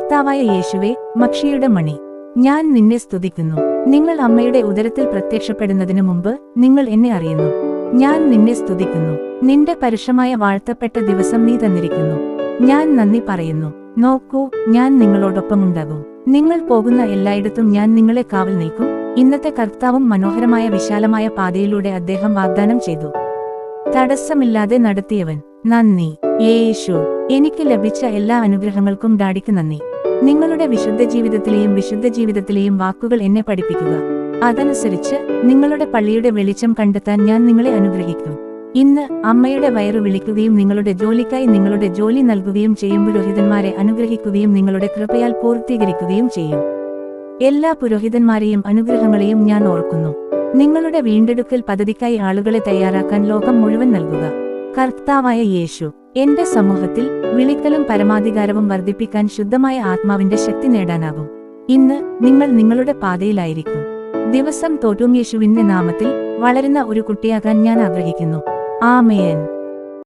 കർത്താവായ യേശുവേ, മക്ഷിയുടെ മണി, ഞാൻ നിന്നെ സ്തുതിക്കുന്നു. നിങ്ങൾ അമ്മയുടെ ഉദരത്തിൽ പ്രത്യക്ഷപ്പെടുന്നതിനു മുമ്പ് നിങ്ങൾ എന്നെ അറിയുന്നു. ഞാൻ നിന്നെ സ്തുതിക്കുന്നു. നിന്റെ പരുഷമായ വാഴ്ത്തപ്പെട്ട ദിവസം നീ തന്നിരിക്കുന്നു. ഞാൻ നന്ദി പറയുന്നു. നോക്കൂ, ഞാൻ നിങ്ങളോടൊപ്പമുണ്ടാകും. നിങ്ങൾ പോകുന്ന എല്ലായിടത്തും ഞാൻ നിങ്ങളെ കാവൽ നിൽക്കും. ഇന്നത്തെ കർത്താവും മനോഹരമായ വിശാലമായ പാതയിലൂടെ അദ്ദേഹം വാഗ്ദാനം ചെയ്തു. തടസ്സമില്ലാതെ നടത്തിയവൻ. നന്ദി യേശു. എനിക്ക് ലഭിച്ച എല്ലാ അനുഗ്രഹങ്ങൾക്കും ഡാഡിക്ക് നന്ദി. നിങ്ങളുടെ വിശുദ്ധ ജീവിതത്തിലെയും വാക്കുകൾ എന്നെ പഠിപ്പിക്കുക. അതനുസരിച്ച് നിങ്ങളുടെ പള്ളിയുടെ വെളിച്ചം കണ്ടെത്താൻ ഞാൻ നിങ്ങളെ അനുഗ്രഹിക്കും. ഇന്ന് അമ്മയുടെ വയറു വിളിക്കുകയും നിങ്ങളുടെ ജോലിക്കായി നിങ്ങളുടെ ജോലി നൽകുകയും ചെയ്യും. പുരോഹിതന്മാരെ അനുഗ്രഹിക്കുകയും നിങ്ങളുടെ കൃപയാൽ പൂർത്തീകരിക്കുകയും ചെയ്യും. എല്ലാ പുരോഹിതന്മാരെയും അനുഗ്രഹങ്ങളെയും ഞാൻ ഓർക്കുന്നു. നിങ്ങളുടെ വീണ്ടെടുക്കൽ പദ്ധതിക്കായി ആളുകളെ തയ്യാറാക്കാൻ ലോകം മുഴുവൻ നൽകുക. കർത്താവായ യേശു. എന്റെ സമൂഹത്തിൽ വിളിക്കലും പരമാധികാരവും വർദ്ധിപ്പിക്കാൻ ശുദ്ധമായ ആത്മാവിന്റെ ശക്തി നേടാനാകും. ഇന്ന് നിങ്ങൾ നിങ്ങളുടെ പാതയിലായിരിക്കും. ദിവസം തോറ്റും യേശുവിന്റെ നാമത്തിൽ വളരുന്ന ഒരു കുട്ടിയാകാൻ ഞാൻ ആഗ്രഹിക്കുന്നു. ആമേൻ.